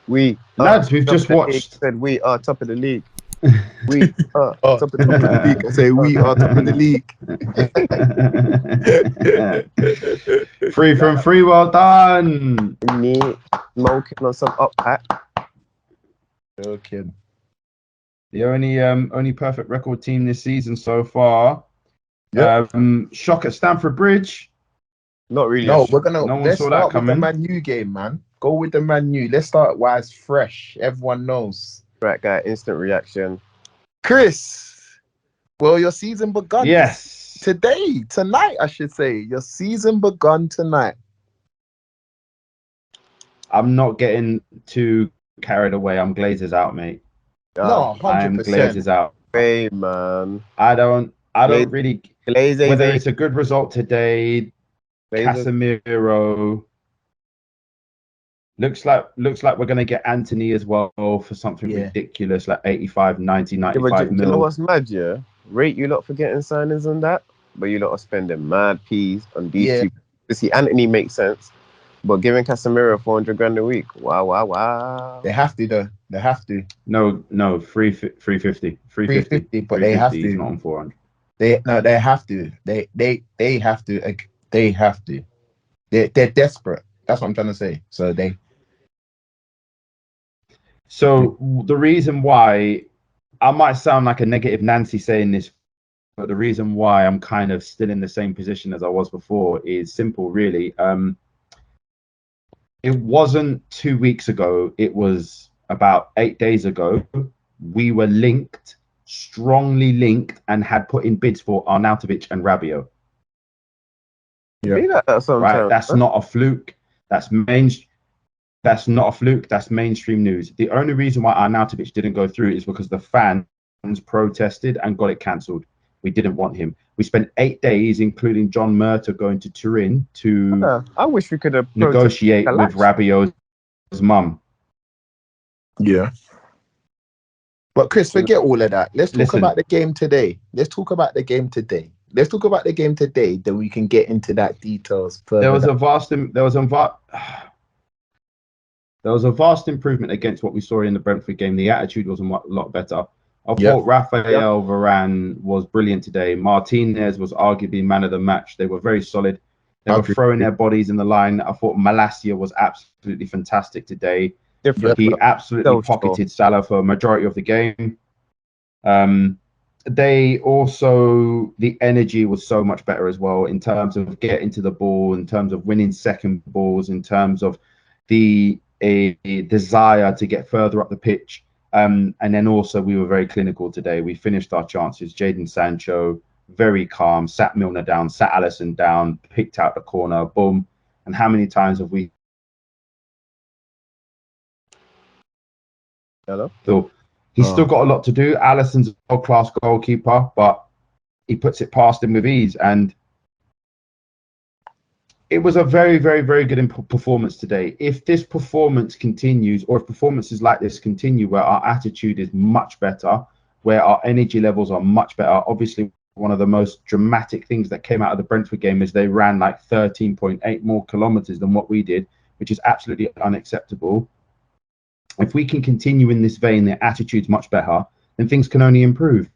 We Lads, we've just watched. Said we are top of the league. We are top of the league. I say we are top of the league. 3 from 3, well done. Me smoking on some up pack. Okay. The only perfect record team this season so far. Yep. Shock at Stamford Bridge. Not really. No, we're gonna. No one Let's saw that start with the coming. Man U game, man. Go with the Man U. Let's start while it's fresh. Everyone knows. Right guy, instant reaction. Chris, well, your season begun. Yes. Tonight, I should say. Your season begun tonight. I'm not getting too carried away. I'm Glazers out, mate. No, 100%. I'm Glazers out. Hey man. I don't really. Glazers. Whether it's a good result today, Casemiro. Looks like we're going to get Anthony as well for something ridiculous, like 85, 90, 95 mil. You know what's mad, yeah? Rate you lot for getting signings on that, but you lot are spending mad peas on these two. You see, Anthony makes sense, but giving Casemiro 400 grand a week, wow. They have to, though. They have to. No, 350. 350, but they have to. He's not on 400. They have to. They have to. They have to. They're desperate. That's what I'm trying to say. So the reason why I might sound like a negative Nancy saying this, but the reason why I'm kind of still in the same position as I was before is simple, really. It wasn't 2 weeks ago. It was about 8 days ago. We were strongly linked, and had put in bids for Arnautovic and Rabiot. Yeah, right. That's not a fluke. That's not a fluke. That's mainstream news. The only reason why Arnautovic didn't go through is because the fans protested and got it cancelled. We didn't want him. We spent 8 days, including John Murta, going to Turin to I wish we could have negotiate with Rabiot's mum. Yeah. But Chris, forget all of that. Let's talk about the game today. Then we can get into that details further. There was a vast improvement against what we saw in the Brentford game. The attitude was a lot better. I thought Raphael Varane was brilliant today. Martinez was arguably man of the match. They were very solid. They were throwing their bodies in the line. I thought Malacia was absolutely fantastic today. He absolutely pocketed Salah for a majority of the game. The energy was so much better as well in terms of getting to the ball, in terms of winning second balls, in terms of the desire to get further up the pitch. And then also we were very clinical today. We finished our chances. Jadon Sancho, very calm, sat Milner down, sat Alisson down, picked out the corner, boom. And how many times have we... Hello? So he's still got a lot to do. Alisson's a world-class goalkeeper, but he puts it past him with ease. And it was a very, very, very good performance today. If this performance continues, or if performances like this continue, where our attitude is much better, where our energy levels are much better, obviously one of the most dramatic things that came out of the Brentford game is they ran like 13.8 more kilometers than what we did, which is absolutely unacceptable. If we can continue in this vein, the attitude's much better, then things can only improve.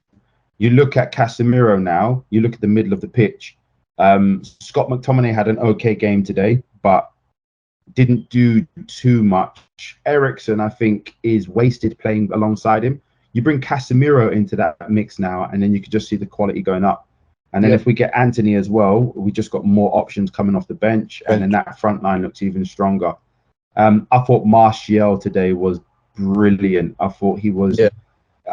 You look at Casemiro now, you look at the middle of the pitch. Scott McTominay had an okay game today, but didn't do too much. Eriksen, I think, is wasted playing alongside him. You bring Casemiro into that mix now, and then you can just see the quality going up. And then if we get Anthony as well, we just got more options coming off the bench, and then that front line looks even stronger. I thought Martial today was brilliant. I thought he was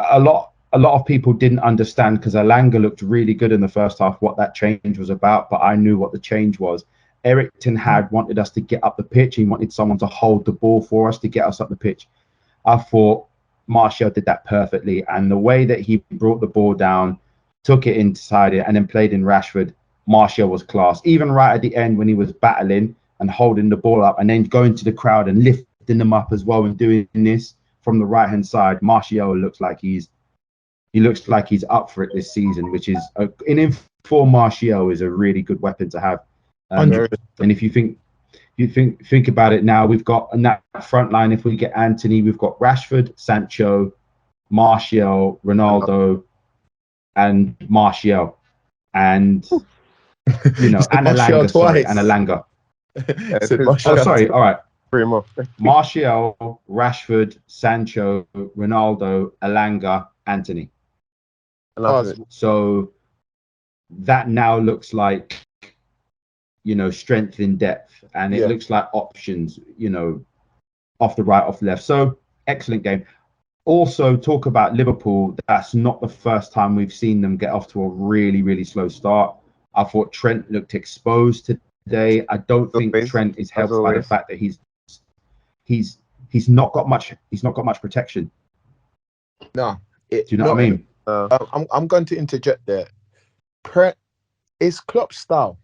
a lot of people didn't understand, because Alanga looked really good in the first half, what that change was about, but I knew what the change was. Erik ten Hag wanted us to get up the pitch. He wanted someone to hold the ball for us to get us up the pitch. I thought Martial did that perfectly, and the way that he brought the ball down, took it inside it, and then played in Rashford, Martial was class. Even right at the end when he was battling and holding the ball up, and then going to the crowd and lifting them up as well, and doing this from the right hand side, Martial looks like he's up for it this season, which is in inform Martial is a really good weapon to have. And if you think you think about it now. We've got in that front line. If we get Anthony, we've got Rashford, Sancho, Martial, Ronaldo, and Martial, and Analanga. Sorry, Analanga. Oh, sorry. All right. Martial, Rashford, Sancho, Ronaldo, Alanga, Anthony. So that now looks like, strength in depth, and it looks like options, off the right, off the left. So excellent game. Also, talk about Liverpool. That's not the first time we've seen them get off to a really, really slow start. I thought Trent looked exposed today. I don't think Trent is helped by the fact that he's not got much. He's not got much protection. No, do you know what I mean? I'm going to interject there. It's Klopp's style.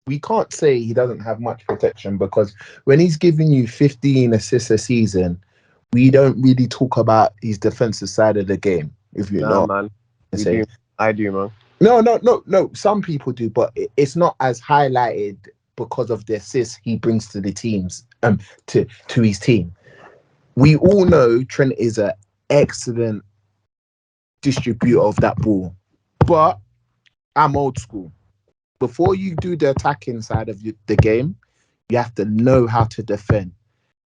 We can't say he doesn't have much protection, because when he's giving you 15 assists a season, we don't really talk about his defensive side of the game. If you're not, man, I do, man. No. Some people do, but it's not as highlighted because of the assists he brings to the teams, to his team. We all know Trent is an excellent distributor of that ball, but I'm old school. Before you do the attacking side of the game, you have to know how to defend.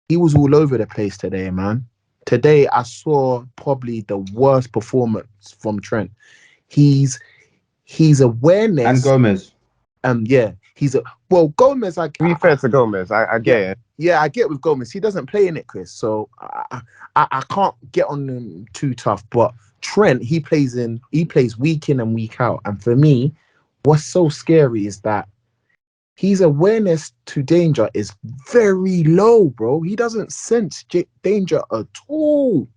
He was all over the place today, man. Today, I saw probably the worst performance from Trent. He's awareness. And Gomez. Gomez. To be fair to Gomez, I get it. Yeah, I get with Gomez. He doesn't play in it, Chris. So I can't get on him too tough. But Trent, he plays week in and week out. And for me, what's so scary is that his awareness to danger is very low, bro. He doesn't sense danger at all.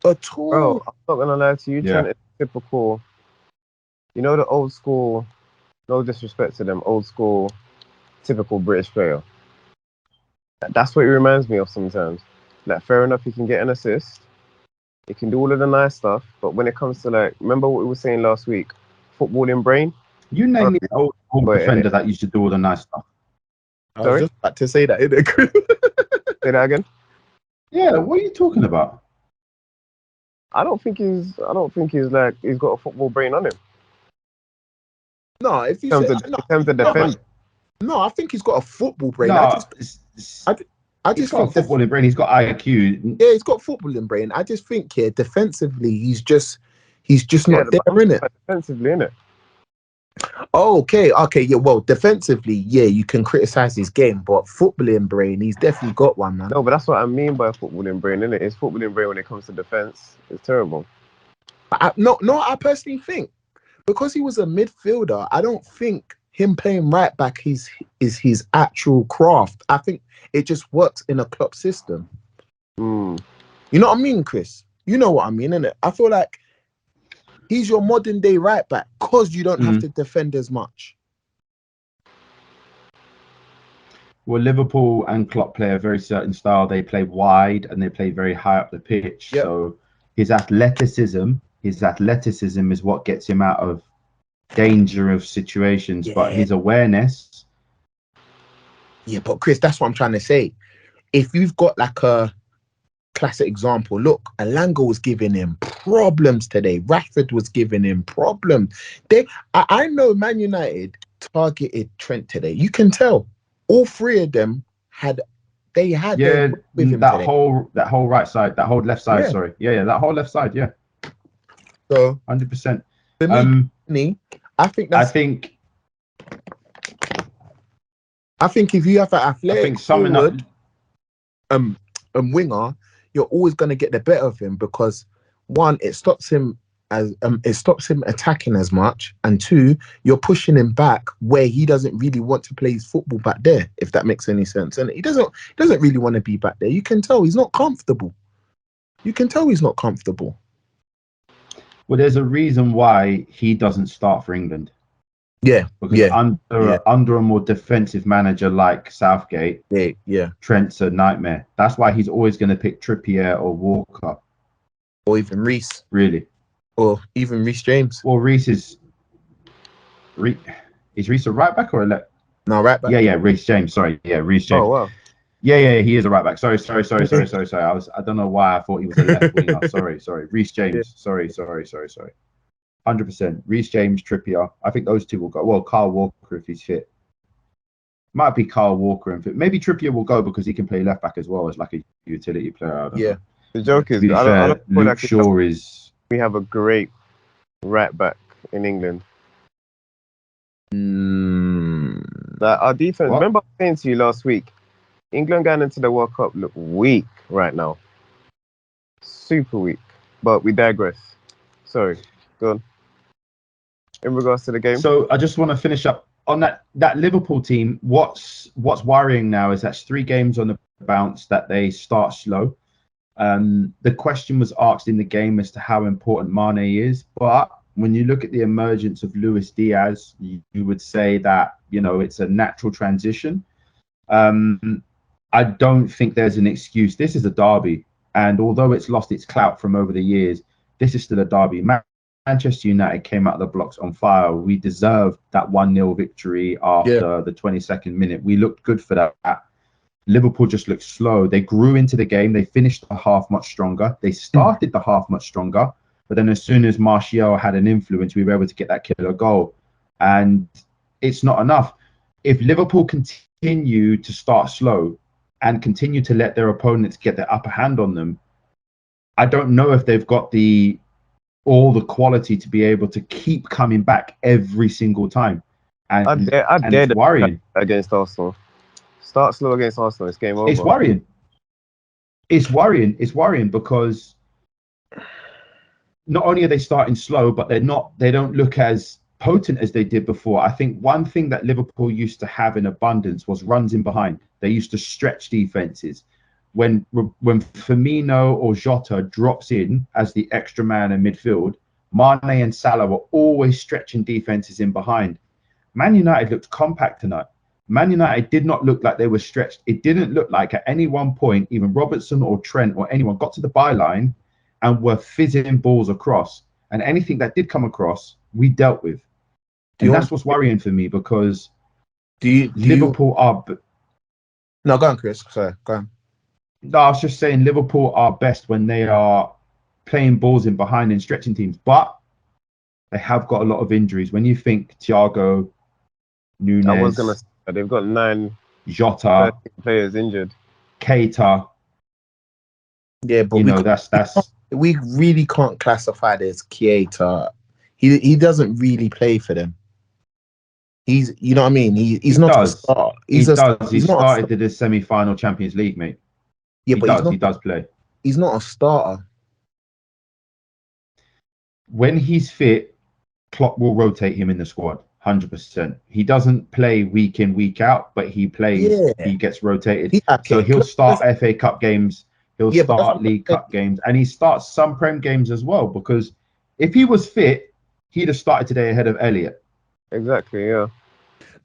Bro, I'm not gonna lie to you. Yeah. Trent is typical. The old school. No disrespect to them, old school, typical British player. That's what he reminds me of sometimes. Like, fair enough, he can get an assist. He can do all of the nice stuff, but when it comes to, remember what we were saying last week, footballing brain. You name me an old defender that used to do all the nice stuff. I was just about to say that, innit? Say that again. Yeah, what are you talking about? I don't think he's got a football brain on him. No, if you in terms of defense. No, I think he's got a football brain. No, I just he's got a footballing brain. He's got IQ. Yeah, he's got footballing brain. I just think defensively, he's just not there, innit? Defensively, innit? Oh, okay, yeah. Well, defensively, yeah, you can criticize his game, but footballing brain, he's definitely got one, man. No, but that's what I mean by footballing brain, innit? His footballing brain when it comes to defense is terrible. I personally think, because he was a midfielder, I don't think him playing right back is his actual craft. I think it just works in a Klopp system. You know what I mean, Chris? You know what I mean, innit? I feel like he's your modern day right back because you don't have to defend as much. Well, Liverpool and Klopp play a very certain style. They play wide and they play very high up the pitch. Yep. So his athleticism is what gets him out of danger of situations, but his awareness. Yeah, but Chris, that's what I'm trying to say. If you've got like a classic example, look, Alanga was giving him problems today. Rashford was giving him problems. I know Man United targeted Trent today. You can tell all three of them had with him that today. whole right side, that whole left side. Sorry, that whole left side. Yeah. So 100%. For me, I think if you have an athletic forward, winger, you're always going to get the better of him, because one, it stops him attacking as much, and two, you're pushing him back where he doesn't really want to play his football back there, if that makes any sense. And he doesn't really want to be back there. You can tell he's not comfortable. Well, there's a reason why he doesn't start for England. Yeah, because under a more defensive manager like Southgate, Trent's a nightmare. That's why he's always going to pick Trippier or Walker, or even Reece. Really, or even Reece James. Well, Reece is Reece a right back or a left? No, right back. Yeah, Reece James. Sorry, yeah, Reece James. Oh wow. Yeah, he is a right back. Sorry. I don't know why I thought he was a left winger. Sorry. Reece Yeah. James. Sorry. 100%. Reece James, Trippier. I think those two will go. Well, Kyle Walker if he's fit. Might be Kyle Walker and fit. Maybe Trippier will go because he can play left back as well as like a utility player. I don't know. The joke To is, be I fair, don't feel Luke like Shaw is. we have a great right back in England. Like our defense. What? Remember I was saying to you last week, England going into the World Cup look weak right now. Super weak. But we digress. Sorry. Go on. In regards to the game. So I just want to finish up on that Liverpool team. What's worrying now is that's 3 games on the bounce that they start slow. The question was asked in the game as to how important Mane is, but when you look at the emergence of Luis Diaz, you would say that, you know, it's a natural transition. I don't think there's an excuse. This is a derby, and although it's lost its clout from over the years, this is still a derby. Manchester United came out of the blocks on fire. We deserved that 1-0 victory after the 22nd minute. We looked good for that. Liverpool just looked slow. They grew into the game. They finished the half much stronger. They started the half much stronger. But then as soon as Martial had an influence, we were able to get that killer goal. And it's not enough. If Liverpool continue to start slow and continue to let their opponents get the upper hand on them, I don't know if they've got all the quality to be able to keep coming back every single time. And I dare it's worrying. Against Arsenal. Start slow against Arsenal. It's game over. It's worrying. It's worrying because not only are they starting slow, but they don't look as potent as they did before. I think one thing that Liverpool used to have in abundance was runs in behind. They used to stretch defenses. When Firmino or Jota drops in as the extra man in midfield, Mane and Salah were always stretching defenses in behind. Man United looked compact tonight. Man United did not look like they were stretched. It didn't look like at any one point, even Robertson or Trent or anyone got to the byline and were fizzing balls across. And anything that did come across, we dealt with. And that's what's worrying for me because Liverpool are... No, go on, Chris. Sorry, go on. No, I was just saying Liverpool are best when they are playing balls in behind and stretching teams. But they have got a lot of injuries. When you think Thiago, Nunes... I was going to say, they've got 9 Jota, players injured. Keita. Yeah, but you know, that's we really can't classify this Keita. He doesn't really play for them. He's, you know what I mean? He's not a star. He started the semi-final Champions League, mate. Yeah, he does play. He's not a starter. When he's fit, Klopp will rotate him in the squad. 100%. He doesn't play week in, week out, but he plays. Yeah. He gets rotated. So he'll start FA Cup games. He'll start League Cup games, and he starts some Prem games as well. Because if he was fit, he'd have started today ahead of Elliott. Exactly. Yeah.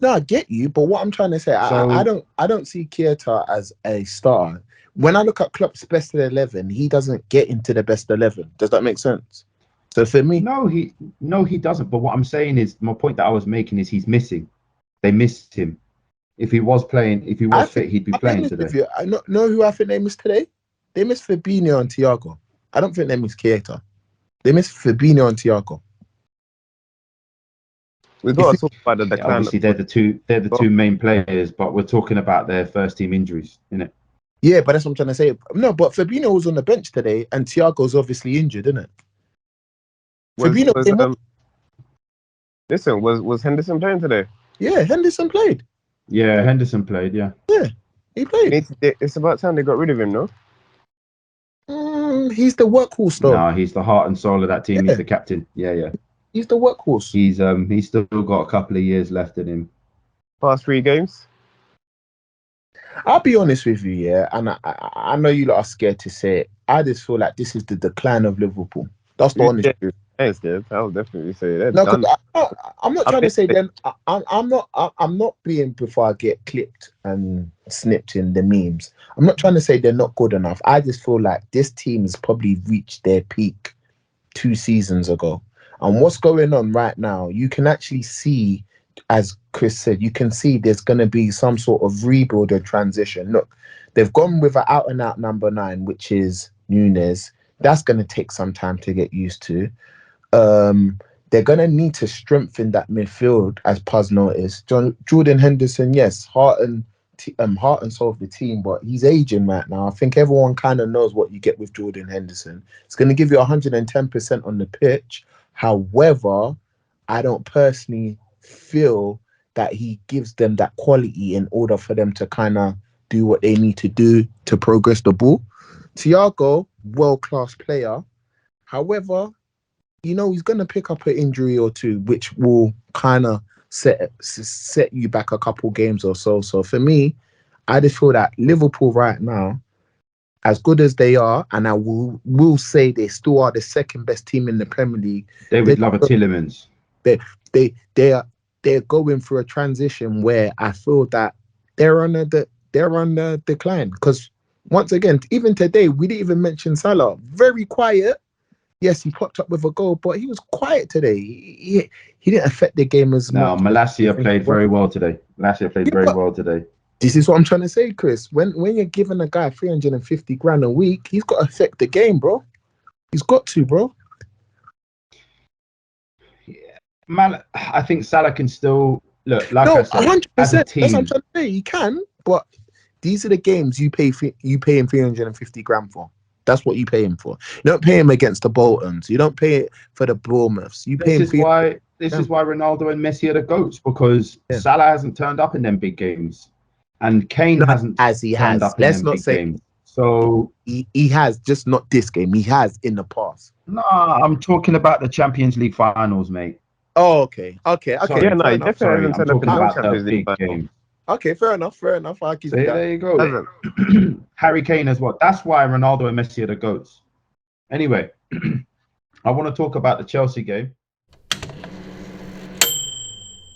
No, I get you, but what I'm trying to say, I don't see Keita as a starter. When I look at Klopp's best 11, he doesn't get into the best 11. Does that make sense? So for me, no, he doesn't. But what I'm saying is, my point that I was making is he's missing. They missed him. If he was fit, he'd be playing today. I know who I think they missed today. They missed Fabinho and Thiago. I don't think they missed Keita. They missed Fabinho and Thiago. We've got to talk about the decline. Obviously, they're the two main players, but we're talking about their first team injuries, isn't it? Yeah, but that's what I'm trying to say. No, but Fabinho was on the bench today, and Thiago's obviously injured, isn't it? Listen, was Henderson playing today? Yeah, Henderson played. Yeah, Henderson played. Yeah, he played. It's about time they got rid of him, no? He's the workhorse, though. No, he's the heart and soul of that team. Yeah. He's the captain. Yeah. He's the workhorse. He's still got a couple of years left in him. Past 3 games. I'll be honest with you, yeah, and I know you lot are scared to say it. I just feel like this is the decline of Liverpool. That's the honest truth. Yes, I'll definitely say that. No, I'm not trying to say then. I'm not being before I get clipped and snipped in the memes. I'm not trying to say they're not good enough. I just feel like this team has probably reached their peak 2 seasons ago. And what's going on right now, you can actually see as Chris said, you can see there's going to be some sort of rebuild or transition. Look, they've gone with an out-and-out number 9, which is Nunes. That's going to take some time to get used to. They're going to need to strengthen that midfield, as Puz noticed. Jordan Henderson, yes, heart and soul of the team, but he's aging right now. I think everyone kind of knows what you get with Jordan Henderson. It's going to give you 110% on the pitch. However, I don't personally feel that he gives them that quality in order for them to kind of do what they need to do to progress the ball. Thiago, world-class player. However, you know, he's going to pick up an injury or two, which will kind of set you back a couple games or so. So for me, I just feel that Liverpool right now, as good as they are, and I will say they still are the second best team in the Premier League. David Tillemans. They're going through a transition where I feel that they're on the decline. Because once again, even today, we didn't even mention Salah. Very quiet. Yes, he popped up with a goal, but he was quiet today. He didn't affect the game as much. No, Malacia played very well today. This is what I'm trying to say, Chris. When you're giving a guy 350 grand a week, he's got to affect the game, bro. He's got to, bro. Yeah. I think Salah can still look. Like no, I said, 100%. as a team, that's what I'm trying to say. He can, but these are the games you pay him 350 grand for. That's what you pay him for. You don't pay him against the Boltons. You don't pay it for the Bournemouths. You pay him. This is why Ronaldo and Messi are the GOATs, because Salah hasn't turned up in them big games, and Kane hasn't turned up in them big games. So he has, just not this game. He has in the past. No, I'm talking about the Champions League finals, mate. Oh, okay. Sorry, yeah, no, he definitely hasn't I'm talking about the big games. Okay, fair enough. I'll give you that. There you go. Harry Kane as well. That's why Ronaldo and Messi are the GOATs. Anyway, I want to talk about the Chelsea game.